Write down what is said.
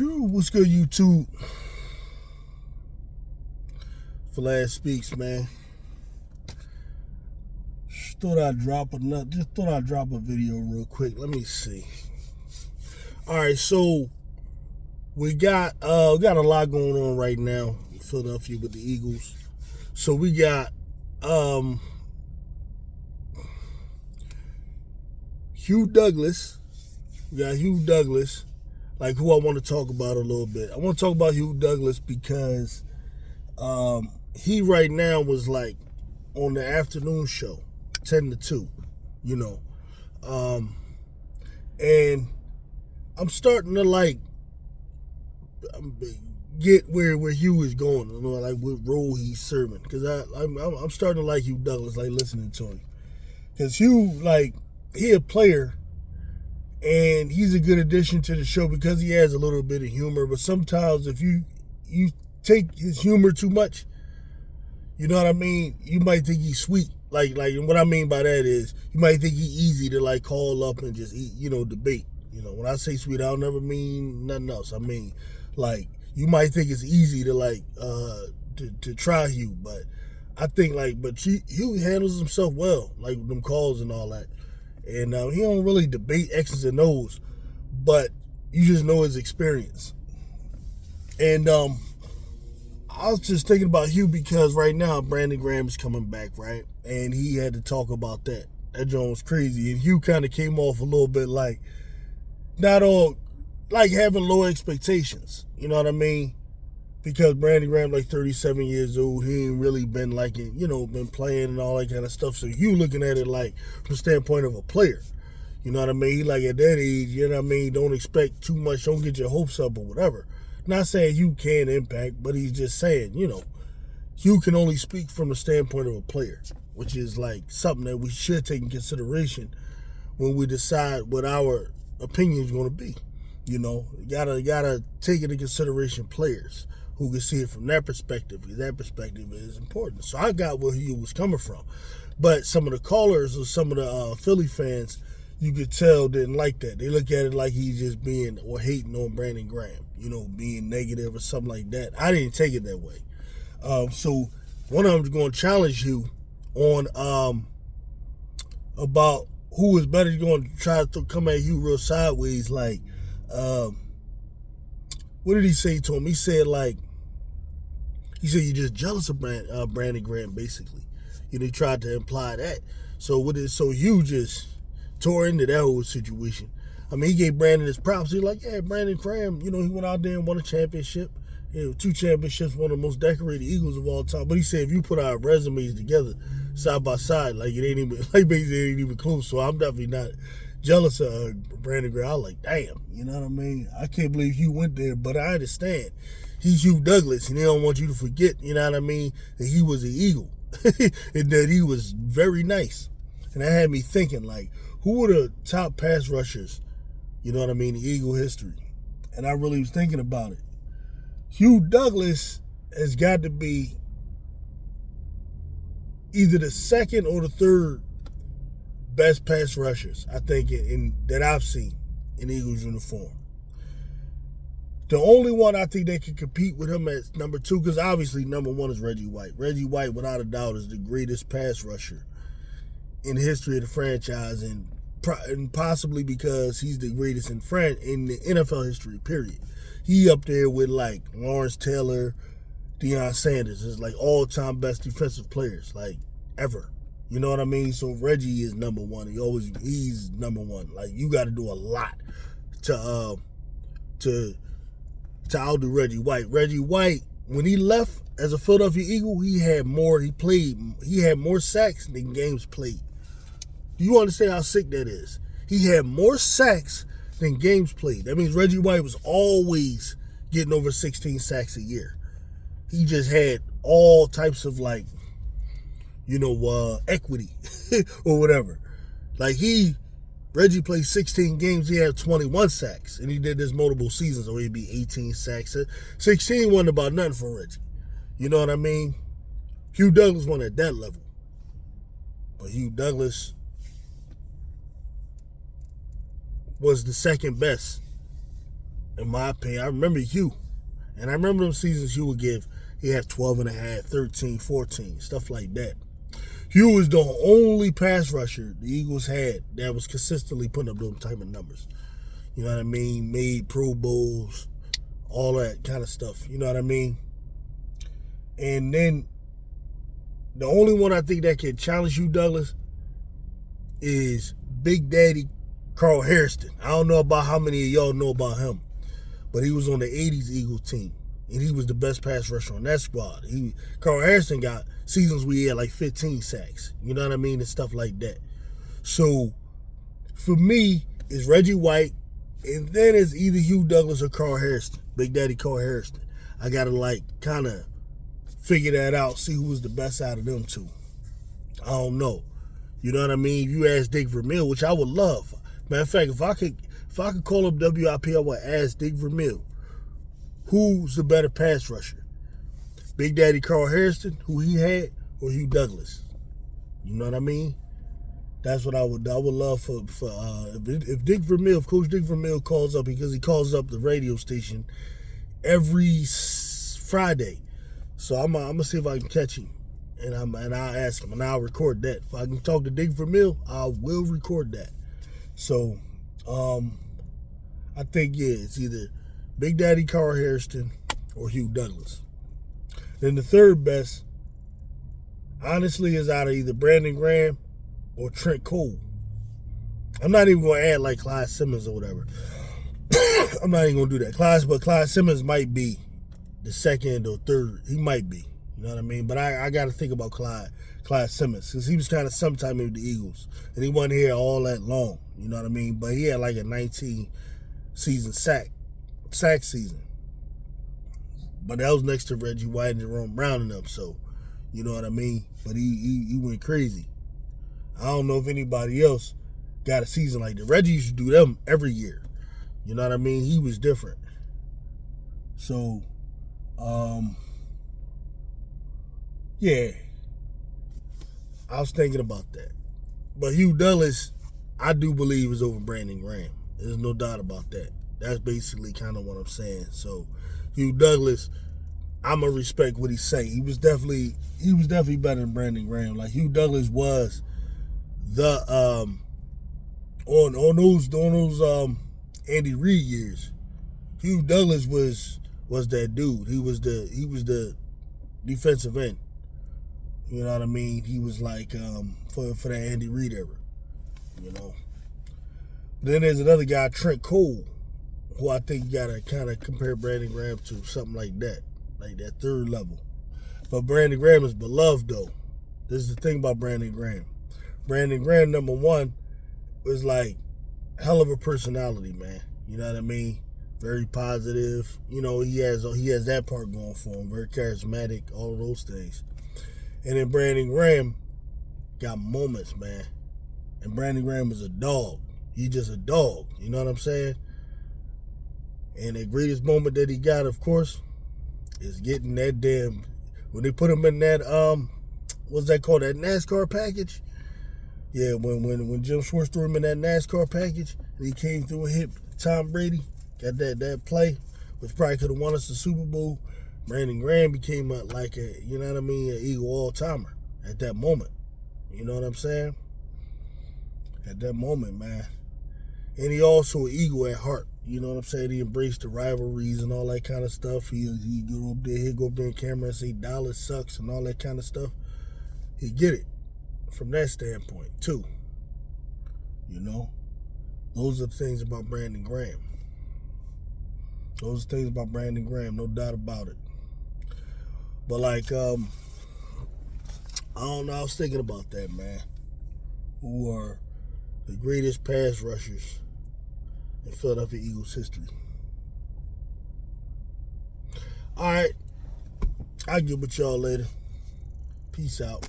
Whew, what's good, YouTube? Flash Speaks, man. Just thought I'd drop a video real quick. Let me see. All right, so we got a lot going on right now in Philadelphia with the Eagles. So we got Hugh Doughlass. We got Hugh Doughlass, like who I want to talk about a little bit. I want to talk about Hugh Doughlass because he right now was like on the afternoon show, 10 to 2, you know. And I'm starting to like get where Hugh is going, you know, like what role he's serving. Because I'm starting to like Hugh Doughlass, like listening to him. Because Hugh, like, he a player, and he's a good addition to the show because he has a little bit of humor. But sometimes if you take his humor too much, you know what I mean, you might think he's sweet. Like what I mean by that is you might think he's easy to like call up and just debate. You know, when I say sweet, I don't never mean nothing else. I mean, like, you might think it's easy to like to try Hugh, but I think Hugh handles himself well, like with them calls and all that. And he don't really debate X's and O's, but you just know his experience. And I was just thinking about Hugh because right now Brandon Graham is coming back, right? And he had to talk about that. That joint was crazy. And Hugh kind of came off a little bit like, not all, like having low expectations. You know what I mean? Because Brandon Graham, like 37 years old, he ain't really been like, been playing and all that kind of stuff. So Hugh looking at it like from the standpoint of a player. You know what I mean? He like at that age, you know what I mean? Don't expect too much. Don't get your hopes up or whatever. Not saying Hugh can't impact, but he's just saying, Hugh can only speak from the standpoint of a player, which is like something that we should take in consideration when we decide what our opinion is going to be. You gotta take into consideration players who can see it from that perspective, because that perspective is important. So I got where Hugh was coming from. But some of the callers or some of the Philly fans, you could tell, didn't like that. They look at it like he's just being or hating on Brandon Graham, being negative or something like that. I didn't take it that way. So one of them is going to challenge Hugh on about who is better. He's going to try to come at Hugh real sideways. Like, what did he say to him? He said you're just jealous of Brandon Graham, basically. He tried to imply that. So Hugh just tore into that whole situation. I mean, he gave Brandon his props. He's like, yeah, Brandon Graham, he went out there and won a championship. 2 championships, one of the most decorated Eagles of all time. But he said if you put our resumes together side by side, like it ain't even, like basically it ain't even close. So I'm definitely not jealous of Brandon Graham. I was like, damn, you know what I mean? I can't believe Hugh went there, but I understand. He's Hugh Doughlass, and he don't want you to forget, you know what I mean, that he was an Eagle and that he was very nice. And that had me thinking, like, who were the top pass rushers, you know what I mean, in Eagle history? And I really was thinking about it. Hugh Doughlass has got to be either the second or the third best pass rushers, I think, in that I've seen in Eagles uniform. The only one I think that can compete with him as number 2, because obviously number 1 is Reggie White. Reggie White, without a doubt, is the greatest pass rusher in the history of the franchise, and possibly because he's the greatest in the NFL history, period. He up there with like Lawrence Taylor, Deion Sanders, is like all-time best defensive players, like ever. You know what I mean? So Reggie is number 1. He's number 1. Like, you got to do a lot to outdo Reggie White. Reggie White, when he left as a Philadelphia Eagle, he had more sacks than games played. Do you understand how sick that is? He had more sacks than games played. That means Reggie White was always getting over 16 sacks a year. He just had all types of equity or whatever. Like Reggie played 16 games, he had 21 sacks, and he did this multiple seasons, so he'd be 18 sacks. 16 wasn't about nothing for Reggie. You know what I mean? Hugh Doughlass won at that level. But Hugh Doughlass was the second best in my opinion. I remember Hugh. And I remember them seasons Hugh would give, he had 12 and a half, 13, 14, stuff like that. Hugh was the only pass rusher the Eagles had that was consistently putting up those type of numbers. You know what I mean? Made Pro Bowls, all that kind of stuff. You know what I mean? And then the only one I think that can challenge Hugh Doughlass is Big Daddy Carl Hairston. I don't know about how many of y'all know about him, but he was on the 80s Eagles team, and he was the best pass rusher on that squad. Carl Hairston got seasons where he had like 15 sacks, you know what I mean, and stuff like that. So, for me, it's Reggie White, and then it's either Hugh Doughlass or Carl Hairston, Big Daddy Carl Hairston. I got to, like, kind of figure that out, see who was the best out of them two. I don't know. You know what I mean? If you ask Dick Vermeil, which I would love. Matter of fact, if I could call up WIP, I would ask Dick Vermeil, who's the better pass rusher? Big Daddy Carl Hairston, who he had, or Hugh Doughlass? You know what I mean? That's what I would love for if Dick Vermeil, if Coach Dick Vermeil calls up, because he calls up the radio station every Friday. So I'm gonna see if I can catch him, and I'll ask him, and I'll record that. If I can talk to Dick Vermeil, I will record that. So, I think, yeah, it's either Big Daddy Carl Hairston or Hugh Doughlass. Then the third best, honestly, is out of either Brandon Graham or Trent Cole. I'm not even going to add like Clyde Simmons or whatever. I'm not even going to do that. Clyde Simmons might be the second or third. He might be. You know what I mean? But I got to think about Clyde Simmons, because he was kind of sometime with the Eagles, and he wasn't here all that long. You know what I mean? But he had like a 19-season sack season. But that was next to Reggie White and Jerome Brown and them, so you know what I mean? But he went crazy. I don't know if anybody else got a season like that. Reggie used to do them every year. You know what I mean? He was different. So, yeah. I was thinking about that. But Hugh Doughlass, I do believe, is over Brandon Graham. There's no doubt about that. That's basically kind of what I'm saying. So, Hugh Doughlass, I'm gonna respect what he's saying. He was definitely better than Brandon Graham. Like, Hugh Doughlass was the on those Andy Reid years. Hugh Doughlass was that dude. He was the defensive end. You know what I mean? He was like for that Andy Reid era. You know. Then there's another guy, Trent Cole, who I think you gotta kind of compare Brandon Graham to, something like that third level. But Brandon Graham is beloved though. This is the thing about Brandon Graham. Brandon Graham, number one, was like hell of a personality, man. You know what I mean? Very positive. You know, he has that part going for him. Very charismatic, all of those things. And then Brandon Graham got moments, man. And Brandon Graham is a dog. He's just a dog. You know what I'm saying? And the greatest moment that he got, of course, is getting that damn, when they put him in that what's that called? That NASCAR package? Yeah, when Jim Schwartz threw him in that NASCAR package, and he came through and hit Tom Brady, got that play, which probably could have won us the Super Bowl. Brandon Graham became like a, you know what I mean, an Eagle all-timer at that moment. You know what I'm saying? At that moment, man. And he also an Eagle at heart. You know what I'm saying? He embraced the rivalries and all that kind of stuff. He'd go up there in camera and say Dallas sucks and all that kind of stuff. He get it from that standpoint too. You know? Those are the things about Brandon Graham. Those are things about Brandon Graham, no doubt about it. But like, I don't know, I was thinking about that, man. Who are the greatest pass rushers in Philadelphia Eagles history. All right. I'll get with y'all later. Peace out.